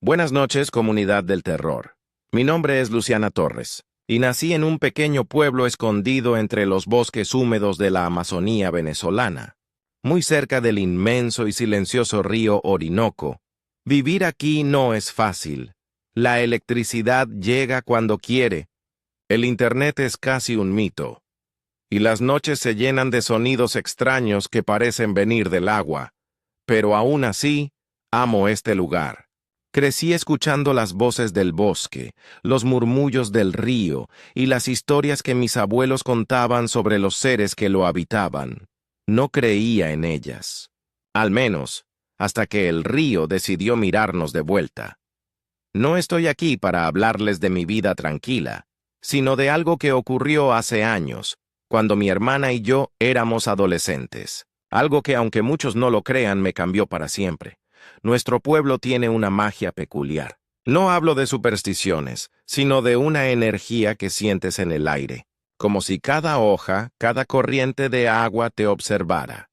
Buenas noches, comunidad del terror. Mi nombre es Luciana Torres, y nací en un pequeño pueblo escondido entre los bosques húmedos de la Amazonía venezolana, muy cerca del inmenso y silencioso río Orinoco. Vivir aquí no es fácil. La electricidad llega cuando quiere. El internet es casi un mito. Y las noches se llenan de sonidos extraños que parecen venir del agua. Pero aún así, amo este lugar. Crecí escuchando las voces del bosque, los murmullos del río y las historias que mis abuelos contaban sobre los seres que lo habitaban. No creía en ellas. Al menos, hasta que el río decidió mirarnos de vuelta. No estoy aquí para hablarles de mi vida tranquila, sino de algo que ocurrió hace años, cuando mi hermana y yo éramos adolescentes. Algo que, aunque muchos no lo crean, me cambió para siempre. Nuestro pueblo tiene una magia peculiar. No hablo de supersticiones, sino de una energía que sientes en el aire, como si cada hoja, cada corriente de agua te observara.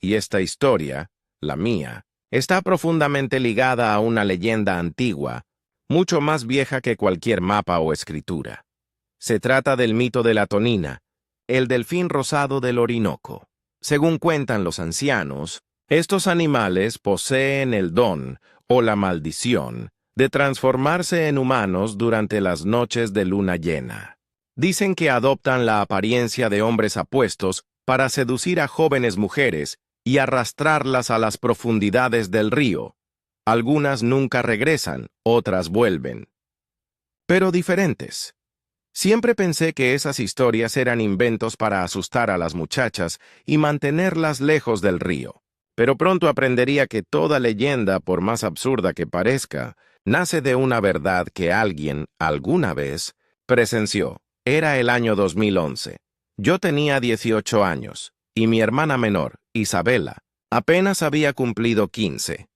Y esta historia, la mía, está profundamente ligada a una leyenda antigua, mucho más vieja que cualquier mapa o escritura. Se trata del mito de la tonina, el delfín rosado del Orinoco. Según cuentan los ancianos, estos animales poseen el don, o la maldición, de transformarse en humanos durante las noches de luna llena. Dicen que adoptan la apariencia de hombres apuestos para seducir a jóvenes mujeres y arrastrarlas a las profundidades del río. Algunas nunca regresan, otras vuelven. Pero diferentes. Siempre pensé que esas historias eran inventos para asustar a las muchachas y mantenerlas lejos del río. Pero pronto aprendería que toda leyenda, por más absurda que parezca, nace de una verdad que alguien, alguna vez, presenció. Era el año 2011. Yo tenía 18 años, y mi hermana menor, Isabela, apenas había cumplido 15.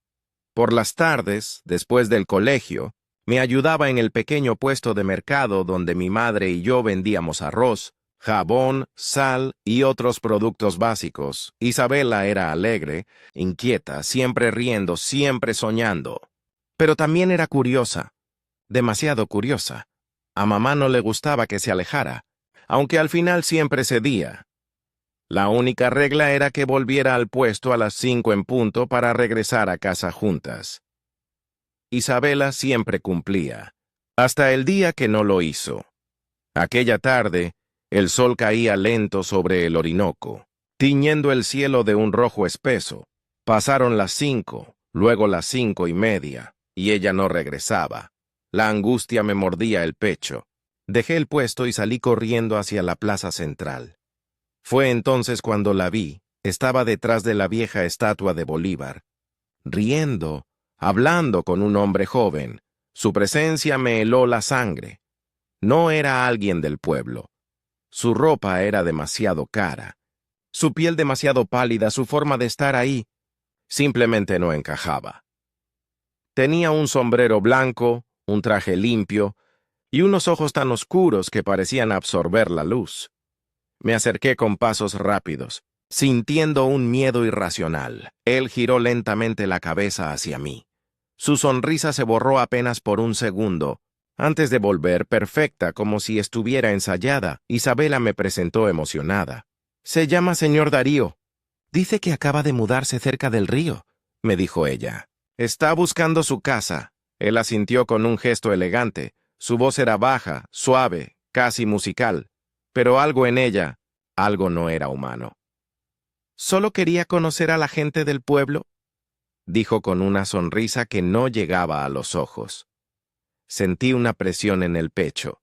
Por las tardes, después del colegio, me ayudaba en el pequeño puesto de mercado donde mi madre y yo vendíamos arroz, jabón, sal y otros productos básicos. Isabela era alegre, inquieta, siempre riendo, siempre soñando. Pero también era curiosa, demasiado curiosa. A mamá no le gustaba que se alejara, aunque al final siempre cedía. La única regla era que volviera al puesto a las 5 en punto para regresar a casa juntas. Isabela siempre cumplía, hasta el día que no lo hizo. Aquella tarde, el sol caía lento sobre el Orinoco, tiñendo el cielo de un rojo espeso. Pasaron las 5, luego las 5:30, y ella no regresaba. La angustia me mordía el pecho. Dejé el puesto y salí corriendo hacia la plaza central. Fue entonces cuando la vi. Estaba detrás de la vieja estatua de Bolívar, riendo, hablando con un hombre joven. Su presencia me heló la sangre. No era alguien del pueblo. Su ropa era demasiado cara, su piel demasiado pálida, su forma de estar ahí simplemente no encajaba. Tenía un sombrero blanco, un traje limpio y unos ojos tan oscuros que parecían absorber la luz. Me acerqué con pasos rápidos, sintiendo un miedo irracional. Él giró lentamente la cabeza hacia mí. Su sonrisa se borró apenas por un segundo. Antes de volver, perfecta, como si estuviera ensayada, Isabela me presentó emocionada. «Se llama señor Darío. Dice que acaba de mudarse cerca del río», me dijo ella. «Está buscando su casa». Él asintió con un gesto elegante. Su voz era baja, suave, casi musical. Pero algo en ella, algo no era humano. «¿Solo quería conocer a la gente del pueblo?», dijo con una sonrisa que no llegaba a los ojos. Sentí una presión en el pecho,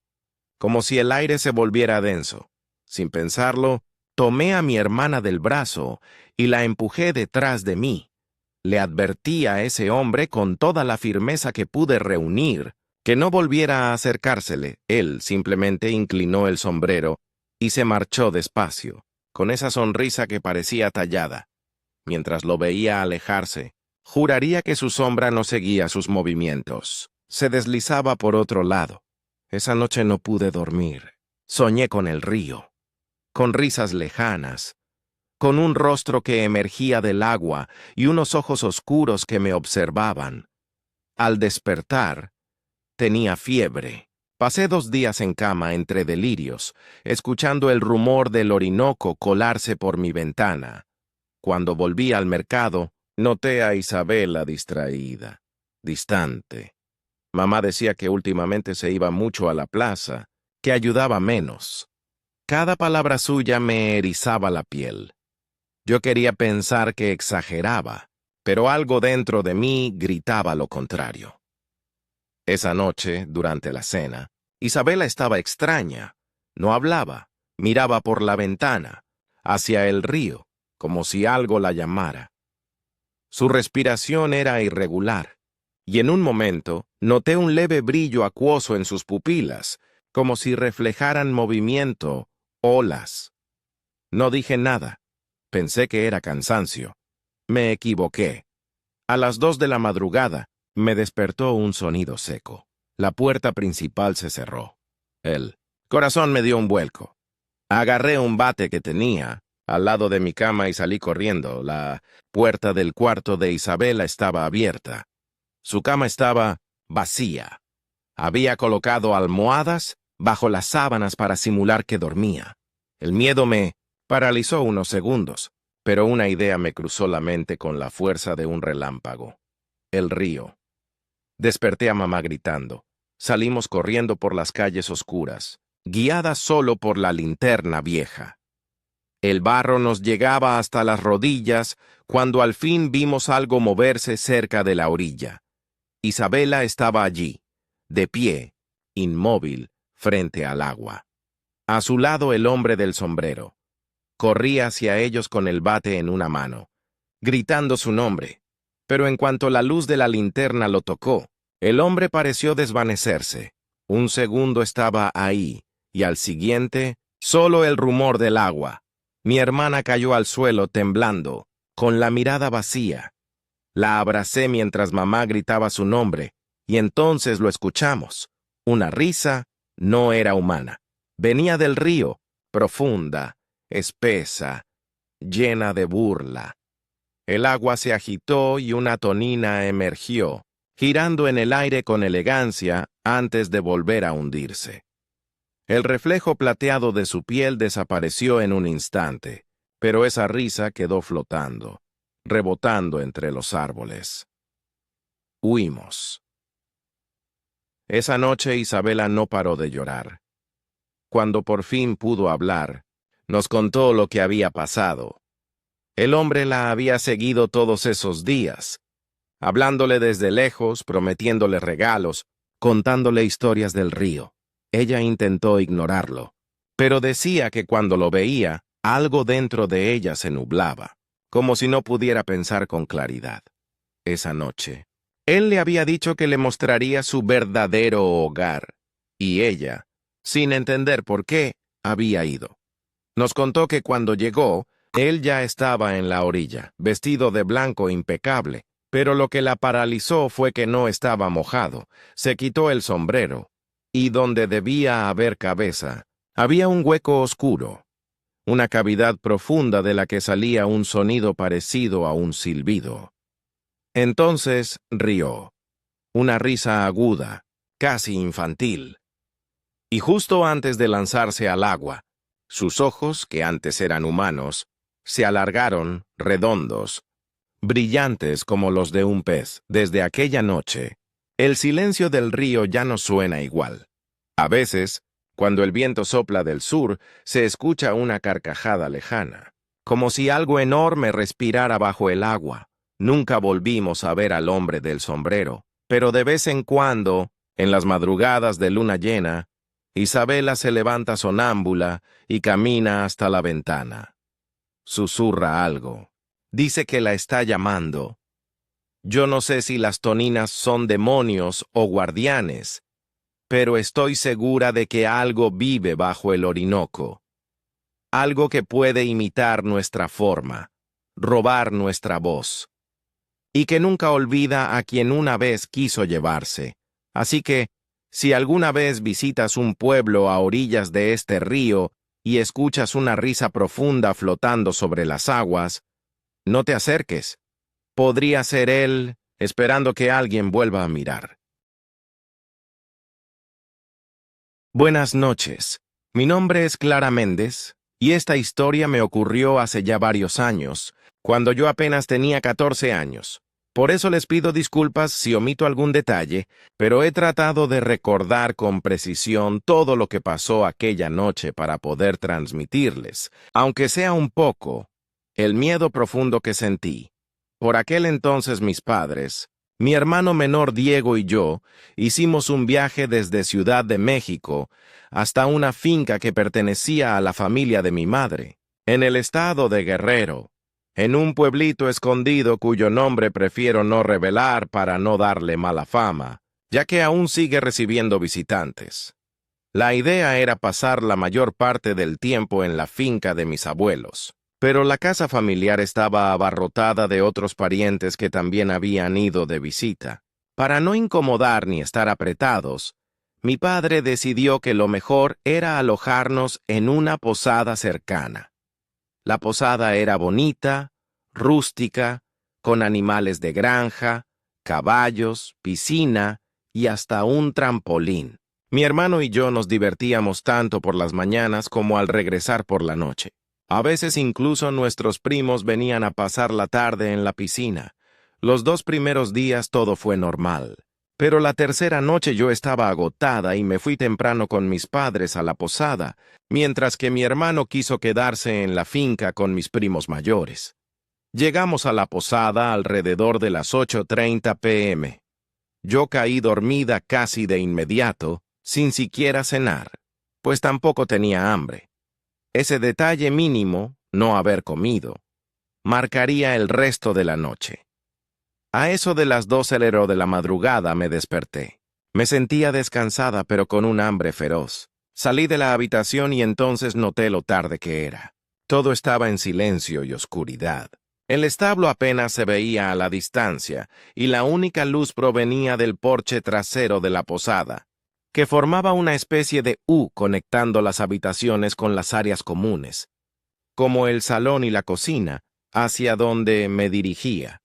como si el aire se volviera denso. Sin pensarlo, tomé a mi hermana del brazo y la empujé detrás de mí. Le advertí a ese hombre con toda la firmeza que pude reunir que no volviera a acercársele. Él simplemente inclinó el sombrero y se marchó despacio, con esa sonrisa que parecía tallada. Mientras lo veía alejarse, juraría que su sombra no seguía sus movimientos. Se deslizaba por otro lado. Esa noche no pude dormir. Soñé con el río, con risas lejanas, con un rostro que emergía del agua y unos ojos oscuros que me observaban. Al despertar, tenía fiebre. Pasé 2 días en cama entre delirios, escuchando el rumor del Orinoco colarse por mi ventana. Cuando volví al mercado, noté a Isabela distraída, distante. Mamá decía que últimamente se iba mucho a la plaza, que ayudaba menos. Cada palabra suya me erizaba la piel. Yo quería pensar que exageraba, pero algo dentro de mí gritaba lo contrario. Esa noche, durante la cena, Isabela estaba extraña. No hablaba, miraba por la ventana, hacia el río, como si algo la llamara. Su respiración era irregular, y en un momento noté un leve brillo acuoso en sus pupilas, como si reflejaran movimiento, olas. No dije nada. Pensé que era cansancio. Me equivoqué. A las 2 de la madrugada, me despertó un sonido seco. La puerta principal se cerró. El corazón me dio un vuelco. Agarré un bate que tenía al lado de mi cama y salí corriendo. La puerta del cuarto de Isabela estaba abierta. Su cama estaba vacía. Había colocado almohadas bajo las sábanas para simular que dormía. El miedo me paralizó unos segundos, pero una idea me cruzó la mente con la fuerza de un relámpago. El río. Desperté a mamá gritando. Salimos corriendo por las calles oscuras, guiadas solo por la linterna vieja. El barro nos llegaba hasta las rodillas cuando al fin vimos algo moverse cerca de la orilla. Isabela estaba allí, de pie, inmóvil, frente al agua. A su lado el hombre del sombrero. Corría hacia ellos con el bate en una mano, gritando su nombre. Pero en cuanto la luz de la linterna lo tocó, el hombre pareció desvanecerse. Un segundo estaba ahí, y al siguiente, solo el rumor del agua. Mi hermana cayó al suelo temblando, con la mirada vacía. La abracé mientras mamá gritaba su nombre, y entonces lo escuchamos. Una risa no era humana. Venía del río, profunda, espesa, llena de burla. El agua se agitó y una tonina emergió, girando en el aire con elegancia antes de volver a hundirse. El reflejo plateado de su piel desapareció en un instante, pero esa risa quedó flotando, rebotando entre los árboles. Huimos. Esa noche Isabela no paró de llorar. Cuando por fin pudo hablar, nos contó lo que había pasado. El hombre la había seguido todos esos días, hablándole desde lejos, prometiéndole regalos, contándole historias del río. Ella intentó ignorarlo, pero decía que cuando lo veía, algo dentro de ella se nublaba, como si no pudiera pensar con claridad. Esa noche, él le había dicho que le mostraría su verdadero hogar, y ella, sin entender por qué, había ido. Nos contó que cuando llegó, él ya estaba en la orilla, vestido de blanco impecable, pero lo que la paralizó fue que no estaba mojado. Se quitó el sombrero, y donde debía haber cabeza, había un hueco oscuro, una cavidad profunda de la que salía un sonido parecido a un silbido. Entonces rió, una risa aguda, casi infantil. Y justo antes de lanzarse al agua, sus ojos, que antes eran humanos, se alargaron, redondos, brillantes como los de un pez. Desde aquella noche, el silencio del río ya no suena igual. A veces, cuando el viento sopla del sur, se escucha una carcajada lejana, como si algo enorme respirara bajo el agua. Nunca volvimos a ver al hombre del sombrero, pero de vez en cuando, en las madrugadas de luna llena, Isabela se levanta sonámbula y camina hasta la ventana. Susurra algo. Dice que la está llamando. Yo no sé si las toninas son demonios o guardianes, pero estoy segura de que algo vive bajo el Orinoco. Algo que puede imitar nuestra forma, robar nuestra voz, y que nunca olvida a quien una vez quiso llevarse. Así que, si alguna vez visitas un pueblo a orillas de este río y escuchas una risa profunda flotando sobre las aguas, no te acerques. Podría ser él esperando que alguien vuelva a mirar. Buenas noches. Mi nombre es Clara Méndez, y esta historia me ocurrió hace ya varios años, cuando yo apenas tenía 14 años. Por eso les pido disculpas si omito algún detalle, pero he tratado de recordar con precisión todo lo que pasó aquella noche para poder transmitirles, aunque sea un poco, el miedo profundo que sentí. Por aquel entonces mis padres, mi hermano menor Diego y yo, hicimos un viaje desde Ciudad de México hasta una finca que pertenecía a la familia de mi madre, en el estado de Guerrero, en un pueblito escondido cuyo nombre prefiero no revelar para no darle mala fama, ya que aún sigue recibiendo visitantes. La idea era pasar la mayor parte del tiempo en la finca de mis abuelos, pero la casa familiar estaba abarrotada de otros parientes que también habían ido de visita. Para no incomodar ni estar apretados, mi padre decidió que lo mejor era alojarnos en una posada cercana. La posada era bonita, rústica, con animales de granja, caballos, piscina y hasta un trampolín. Mi hermano y yo nos divertíamos tanto por las mañanas como al regresar por la noche. A veces incluso nuestros primos venían a pasar la tarde en la piscina. Los 2 primeros días todo fue normal, pero la tercera noche yo estaba agotada y me fui temprano con mis padres a la posada, mientras que mi hermano quiso quedarse en la finca con mis primos mayores. Llegamos a la posada alrededor de las 8:30 p.m. Yo caí dormida casi de inmediato, sin siquiera cenar, pues tampoco tenía hambre. Ese detalle mínimo, no haber comido, marcaría el resto de la noche. A eso de las 2:00 de la madrugada me desperté. Me sentía descansada pero con un hambre feroz. Salí de la habitación y entonces noté lo tarde que era. Todo estaba en silencio y oscuridad. El establo apenas se veía a la distancia y la única luz provenía del porche trasero de la posada, que formaba una especie de U conectando las habitaciones con las áreas comunes, como el salón y la cocina, hacia donde me dirigía.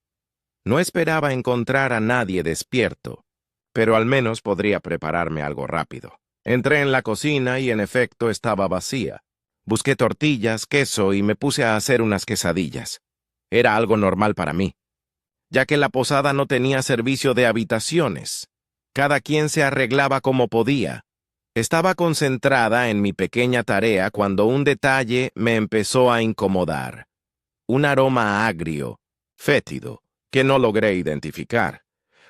No esperaba encontrar a nadie despierto, pero al menos podría prepararme algo rápido. Entré en la cocina y en efecto estaba vacía. Busqué tortillas, queso y me puse a hacer unas quesadillas. Era algo normal para mí, ya que la posada no tenía servicio de habitaciones. Cada quien se arreglaba como podía. Estaba concentrada en mi pequeña tarea cuando un detalle me empezó a incomodar. Un aroma agrio, fétido, que no logré identificar.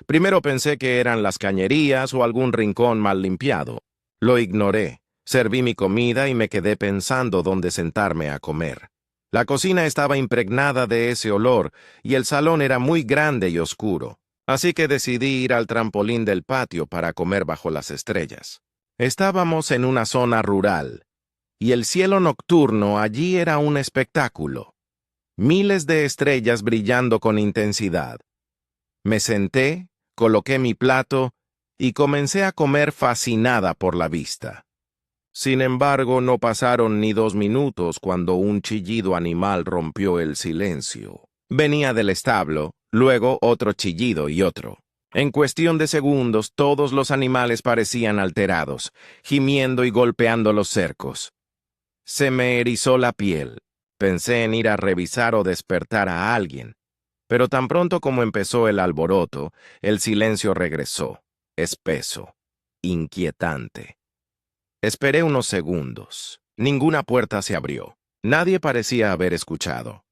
Primero pensé que eran las cañerías o algún rincón mal limpiado. Lo ignoré, serví mi comida y me quedé pensando dónde sentarme a comer. La cocina estaba impregnada de ese olor y el salón era muy grande y oscuro, así que decidí ir al trampolín del patio para comer bajo las estrellas. Estábamos en una zona rural, y el cielo nocturno allí era un espectáculo. Miles de estrellas brillando con intensidad. Me senté, coloqué mi plato y comencé a comer fascinada por la vista. Sin embargo, no pasaron ni 2 minutos cuando un chillido animal rompió el silencio. Venía del establo, luego otro chillido y otro. En cuestión de segundos, todos los animales parecían alterados, gimiendo y golpeando los cercos. Se me erizó la piel. Pensé en ir a revisar o despertar a alguien, pero tan pronto como empezó el alboroto, el silencio regresó, espeso, inquietante. Esperé unos segundos. Ninguna puerta se abrió. Nadie parecía haber escuchado.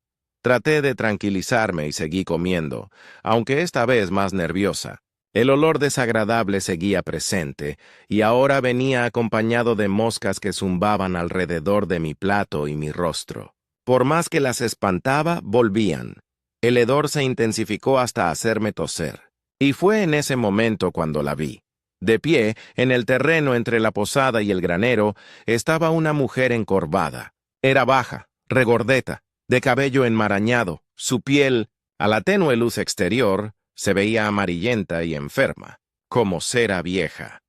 Traté de tranquilizarme y seguí comiendo, aunque esta vez más nerviosa. El olor desagradable seguía presente, y ahora venía acompañado de moscas que zumbaban alrededor de mi plato y mi rostro. Por más que las espantaba, volvían. El hedor se intensificó hasta hacerme toser. Y fue en ese momento cuando la vi. De pie, en el terreno entre la posada y el granero, estaba una mujer encorvada. Era baja, regordeta, de cabello enmarañado. Su piel, a la tenue luz exterior, se veía amarillenta y enferma, como cera vieja.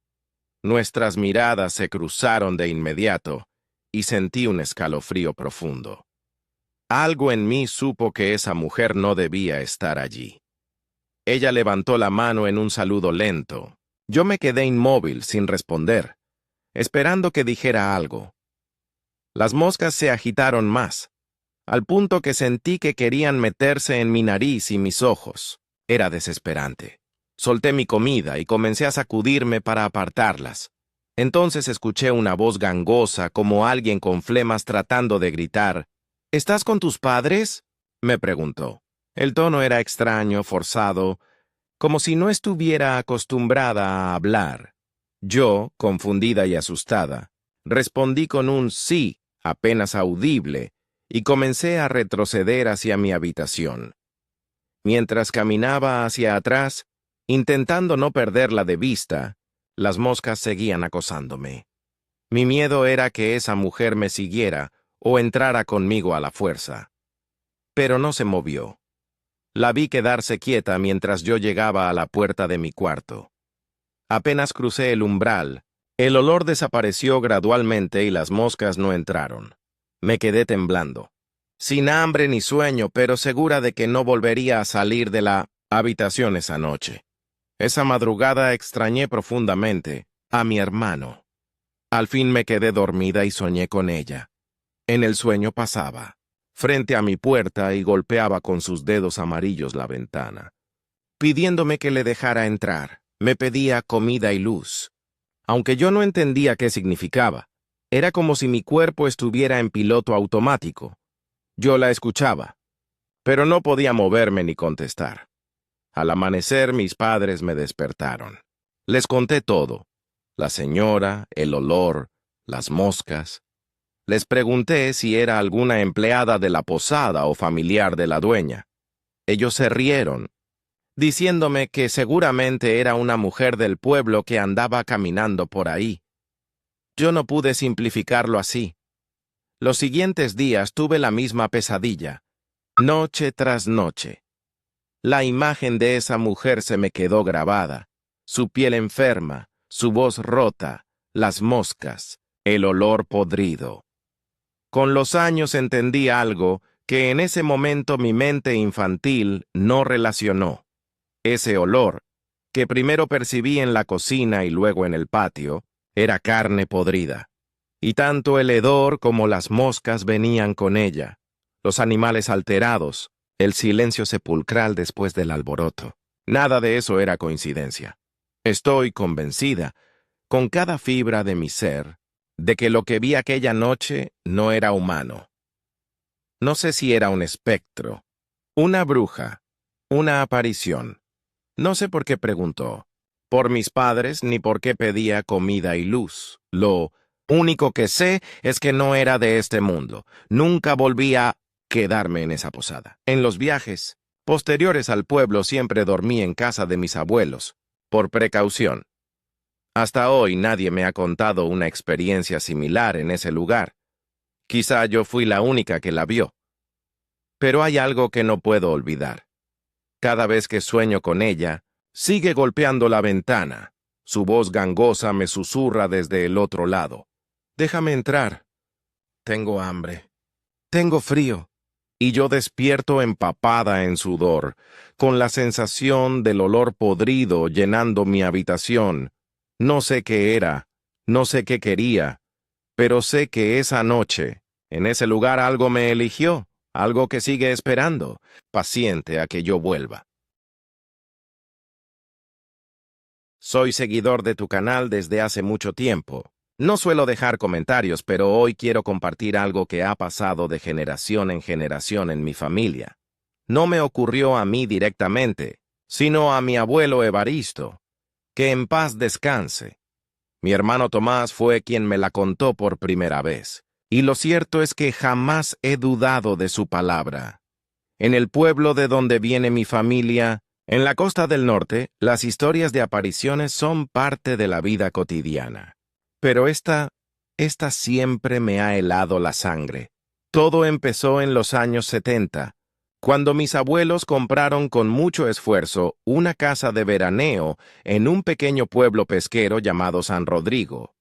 Nuestras miradas se cruzaron de inmediato, y sentí un escalofrío profundo. Algo en mí supo que esa mujer no debía estar allí. Ella levantó la mano en un saludo lento. Yo me quedé inmóvil, sin responder, esperando que dijera algo. Las moscas se agitaron más, al punto que sentí que querían meterse en mi nariz y mis ojos. Era desesperante. Solté mi comida y comencé a sacudirme para apartarlas. Entonces escuché una voz gangosa como alguien con flemas tratando de gritar. ¿Estás con tus padres?, me preguntó. El tono era extraño, forzado, como si no estuviera acostumbrada a hablar. Yo, confundida y asustada, respondí con un sí, apenas audible, y comencé a retroceder hacia mi habitación. Mientras caminaba hacia atrás, intentando no perderla de vista, las moscas seguían acosándome. Mi miedo era que esa mujer me siguiera o entrara conmigo a la fuerza. Pero no se movió. La vi quedarse quieta mientras yo llegaba a la puerta de mi cuarto. Apenas crucé el umbral, el olor desapareció gradualmente y las moscas no entraron. Me quedé temblando, sin hambre ni sueño, pero segura de que no volvería a salir de la habitación esa noche. Esa madrugada extrañé profundamente a mi hermano. Al fin me quedé dormida y soñé con ella. En el sueño pasaba frente a mi puerta y golpeaba con sus dedos amarillos la ventana, pidiéndome que le dejara entrar. Me pedía comida y luz. Aunque yo no entendía qué significaba, era como si mi cuerpo estuviera en piloto automático. Yo la escuchaba, pero no podía moverme ni contestar. Al amanecer mis padres me despertaron. Les conté todo: la señora, el olor, las moscas. Les pregunté si era alguna empleada de la posada o familiar de la dueña. Ellos se rieron, diciéndome que seguramente era una mujer del pueblo que andaba caminando por ahí. Yo no pude simplificarlo así. Los siguientes días tuve la misma pesadilla, noche tras noche. La imagen de esa mujer se me quedó grabada, su piel enferma, su voz rota, las moscas, el olor podrido. Con los años entendí algo que en ese momento mi mente infantil no relacionó. Ese olor, que primero percibí en la cocina y luego en el patio, era carne podrida. Y tanto el hedor como las moscas venían con ella, los animales alterados, el silencio sepulcral después del alboroto. Nada de eso era coincidencia. Estoy convencida, con cada fibra de mi ser, de que lo que vi aquella noche no era humano. No sé si era un espectro, una bruja, una aparición. No sé por qué preguntó, por mis padres ni por qué pedía comida y luz. Lo único que sé es que no era de este mundo. Nunca volví a quedarme en esa posada. En los viajes posteriores al pueblo siempre dormí en casa de mis abuelos, por precaución. Hasta hoy nadie me ha contado una experiencia similar en ese lugar. Quizá yo fui la única que la vio. Pero hay algo que no puedo olvidar. Cada vez que sueño con ella, sigue golpeando la ventana. Su voz gangosa me susurra desde el otro lado. Déjame entrar. Tengo hambre. Tengo frío. Y yo despierto empapada en sudor, con la sensación del olor podrido llenando mi habitación. No sé qué era, no sé qué quería, pero sé que esa noche, en ese lugar algo me eligió, algo que sigue esperando, paciente a que yo vuelva. Soy seguidor de tu canal desde hace mucho tiempo. No suelo dejar comentarios, pero hoy quiero compartir algo que ha pasado de generación en generación en mi familia. No me ocurrió a mí directamente, sino a mi abuelo Evaristo. Que en paz descanse. Mi hermano Tomás fue quien me la contó por primera vez, y lo cierto es que jamás he dudado de su palabra. En el pueblo de donde viene mi familia, en la costa del norte, las historias de apariciones son parte de la vida cotidiana. Pero esta siempre me ha helado la sangre. Todo empezó en los años 70, cuando mis abuelos compraron con mucho esfuerzo una casa de veraneo en un pequeño pueblo pesquero llamado San Rodrigo.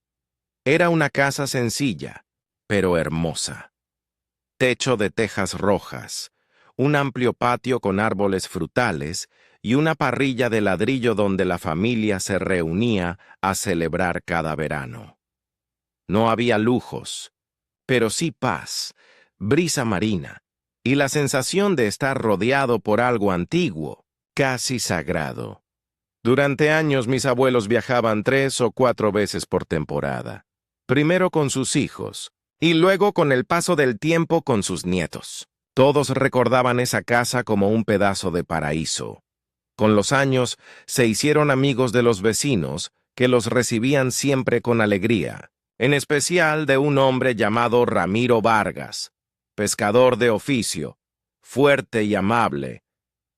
Era una casa sencilla, pero hermosa. Techo de tejas rojas, un amplio patio con árboles frutales y una parrilla de ladrillo donde la familia se reunía a celebrar cada verano. No había lujos, pero sí paz, brisa marina y la sensación de estar rodeado por algo antiguo, casi sagrado. Durante años mis abuelos viajaban 3 o 4 veces por temporada, primero con sus hijos y luego con el paso del tiempo con sus nietos. Todos recordaban esa casa como un pedazo de paraíso. Con los años se hicieron amigos de los vecinos que los recibían siempre con alegría, en especial de un hombre llamado Ramiro Vargas, pescador de oficio, fuerte y amable,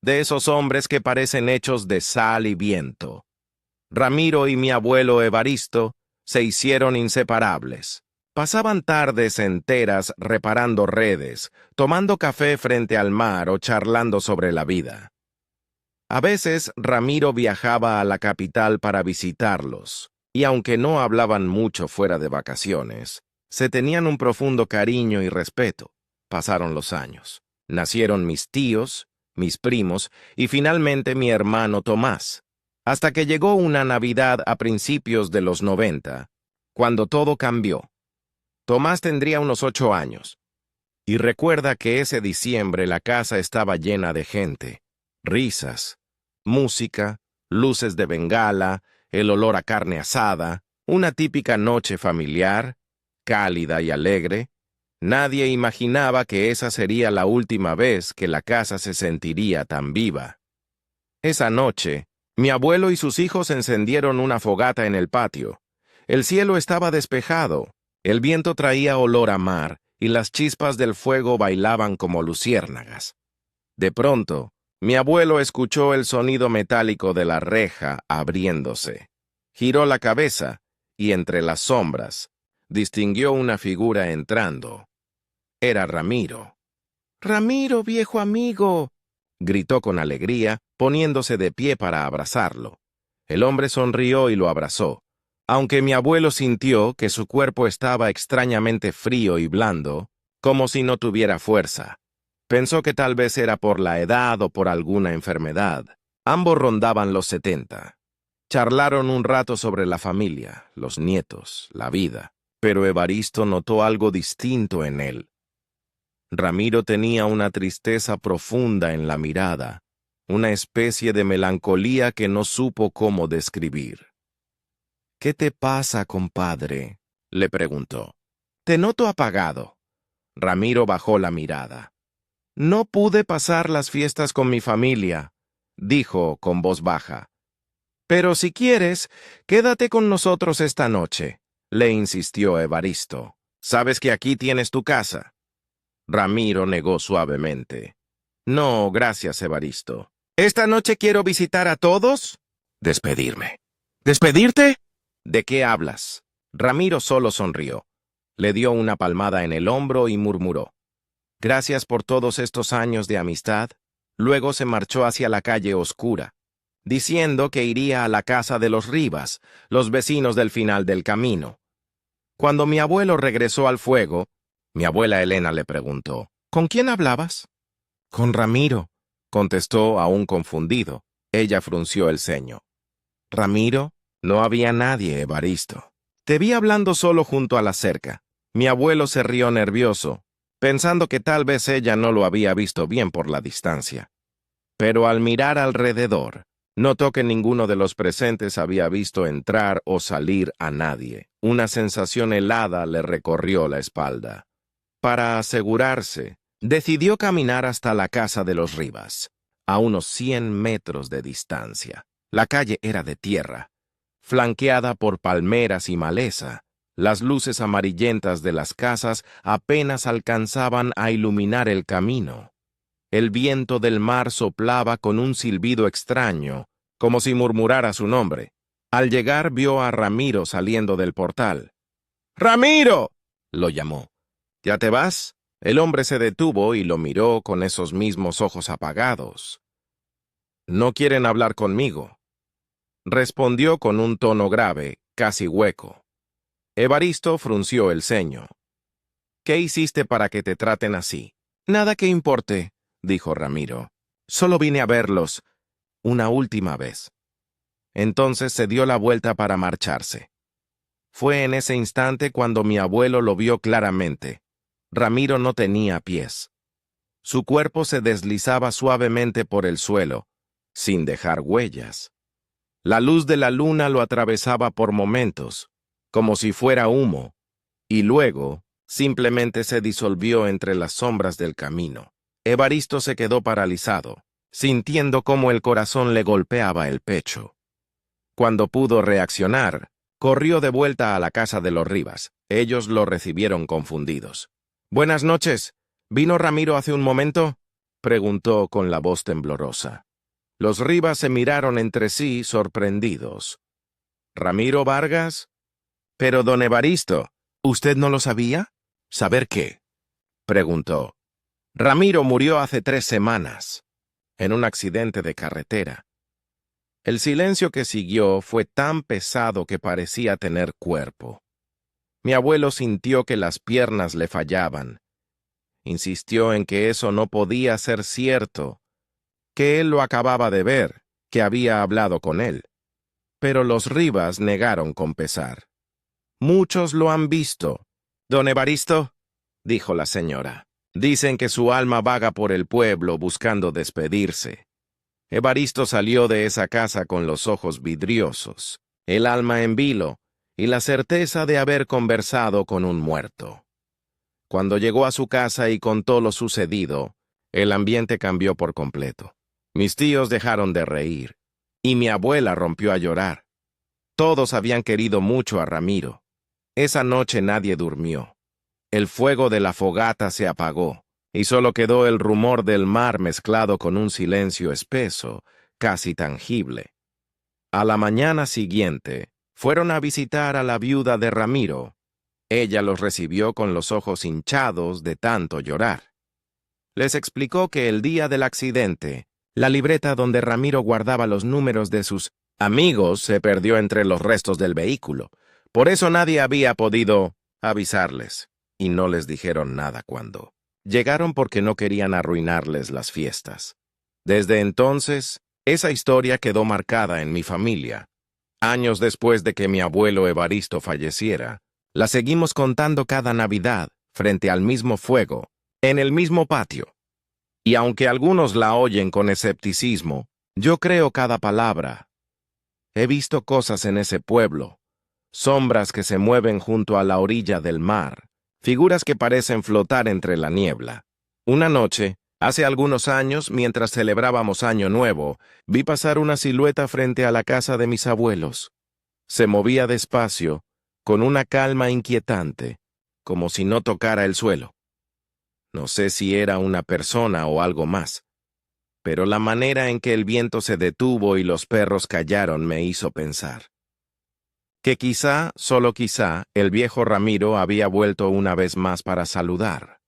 de esos hombres que parecen hechos de sal y viento. Ramiro y mi abuelo Evaristo se hicieron inseparables. Pasaban tardes enteras reparando redes, tomando café frente al mar o charlando sobre la vida. A veces Ramiro viajaba a la capital para visitarlos, y aunque no hablaban mucho fuera de vacaciones, se tenían un profundo cariño y respeto. Pasaron los años. Nacieron mis tíos, mis primos y finalmente mi hermano Tomás, hasta que llegó una Navidad a principios de los 90, cuando todo cambió. Tomás tendría unos 8 años, y recuerda que ese diciembre la casa estaba llena de gente, risas, música, luces de bengala, el olor a carne asada, una típica noche familiar, cálida y alegre. Nadie imaginaba que esa sería la última vez que la casa se sentiría tan viva. Esa noche, mi abuelo y sus hijos encendieron una fogata en el patio. El cielo estaba despejado, el viento traía olor a mar y las chispas del fuego bailaban como luciérnagas. De pronto, mi abuelo escuchó el sonido metálico de la reja abriéndose. Giró la cabeza y entre las sombras distinguió una figura entrando. Era Ramiro. «¡Ramiro, viejo amigo!», gritó con alegría, poniéndose de pie para abrazarlo. El hombre sonrió y lo abrazó, aunque mi abuelo sintió que su cuerpo estaba extrañamente frío y blando, como si no tuviera fuerza. Pensó que tal vez era por la edad o por alguna enfermedad. Ambos rondaban los 70. Charlaron un rato sobre la familia, los nietos, la vida, pero Evaristo notó algo distinto en él. Ramiro tenía una tristeza profunda en la mirada, una especie de melancolía que no supo cómo describir. «¿Qué te pasa, compadre?», le preguntó. «Te noto apagado». Ramiro bajó la mirada. «No pude pasar las fiestas con mi familia», dijo con voz baja. «Pero si quieres, quédate con nosotros esta noche», le insistió Evaristo. «Sabes que aquí tienes tu casa». Ramiro negó suavemente. «No, gracias, Evaristo. ¿Esta noche quiero visitar a todos?» «Despedirme». «¿Despedirte?» «¿De qué hablas?» Ramiro solo sonrió. Le dio una palmada en el hombro y murmuró: «Gracias por todos estos años de amistad». Luego se marchó hacia la calle oscura, diciendo que iría a la casa de los Rivas, los vecinos del final del camino. Cuando mi abuelo regresó al fuego, mi abuela Elena le preguntó: «¿Con quién hablabas?» «Con Ramiro», contestó aún confundido. Ella frunció el ceño. «¿Ramiro?» «No había nadie, Evaristo. Te vi hablando solo junto a la cerca». Mi abuelo se rió nervioso, pensando que tal vez ella no lo había visto bien por la distancia. Pero al mirar alrededor, notó que ninguno de los presentes había visto entrar o salir a nadie. Una sensación helada le recorrió la espalda. Para asegurarse, decidió caminar hasta la casa de los Rivas, a unos 100 metros de distancia. La calle era de tierra, flanqueada por palmeras y maleza. Las luces amarillentas de las casas apenas alcanzaban a iluminar el camino. El viento del mar soplaba con un silbido extraño, como si murmurara su nombre. Al llegar vio a Ramiro saliendo del portal. «¡Ramiro!», lo llamó. «¿Ya te vas?». El hombre se detuvo y lo miró con esos mismos ojos apagados. «No quieren hablar conmigo», respondió con un tono grave, casi hueco. Evaristo frunció el ceño. «¿Qué hiciste para que te traten así?». «Nada que importe. dijo Ramiro. Solo vine a verlos una última vez. Entonces se dio la vuelta para marcharse. Fue en ese instante cuando mi abuelo lo vio claramente. Ramiro no tenía pies. Su cuerpo se deslizaba suavemente por el suelo, sin dejar huellas. La luz de la luna lo atravesaba por momentos, como si fuera humo, y luego simplemente se disolvió entre las sombras del camino. Evaristo se quedó paralizado, sintiendo cómo el corazón le golpeaba el pecho. Cuando pudo reaccionar, corrió de vuelta a la casa de los Rivas. Ellos lo recibieron confundidos. «Buenas noches. ¿Vino Ramiro hace un momento?», preguntó con la voz temblorosa. Los Rivas se miraron entre sí sorprendidos. «¿Ramiro Vargas? Pero don Evaristo, ¿usted no lo sabía? ¿Saber qué?», preguntó. «Ramiro murió hace 3 semanas, en un accidente de carretera». El silencio que siguió fue tan pesado que parecía tener cuerpo. Mi abuelo sintió que las piernas le fallaban. Insistió en que eso no podía ser cierto, que él lo acababa de ver, que había hablado con él. Pero los Rivas negaron con pesar. «Muchos lo han visto. Don Evaristo», dijo la señora. «Dicen que su alma vaga por el pueblo buscando despedirse». Evaristo salió de esa casa con los ojos vidriosos, el alma en vilo y la certeza de haber conversado con un muerto. Cuando llegó a su casa y contó lo sucedido, el ambiente cambió por completo. Mis tíos dejaron de reír, y mi abuela rompió a llorar. Todos habían querido mucho a Ramiro. Esa noche nadie durmió. El fuego de la fogata se apagó, y solo quedó el rumor del mar mezclado con un silencio espeso, casi tangible. A la mañana siguiente, fueron a visitar a la viuda de Ramiro. Ella los recibió con los ojos hinchados de tanto llorar. Les explicó que el día del accidente, la libreta donde Ramiro guardaba los números de sus amigos se perdió entre los restos del vehículo. Por eso nadie había podido avisarles, y no les dijeron nada cuando llegaron porque no querían arruinarles las fiestas. Desde entonces, esa historia quedó marcada en mi familia. Años después de que mi abuelo Evaristo falleciera, la seguimos contando cada Navidad, frente al mismo fuego, en el mismo patio. Y aunque algunos la oyen con escepticismo, yo creo cada palabra. He visto cosas en ese pueblo, sombras que se mueven junto a la orilla del mar, figuras que parecen flotar entre la niebla. Una noche, hace algunos años, mientras celebrábamos Año Nuevo, vi pasar una silueta frente a la casa de mis abuelos. Se movía despacio, con una calma inquietante, como si no tocara el suelo. No sé si era una persona o algo más, pero la manera en que el viento se detuvo y los perros callaron me hizo pensar que quizá, solo quizá, el viejo Ramiro había vuelto una vez más para saludar.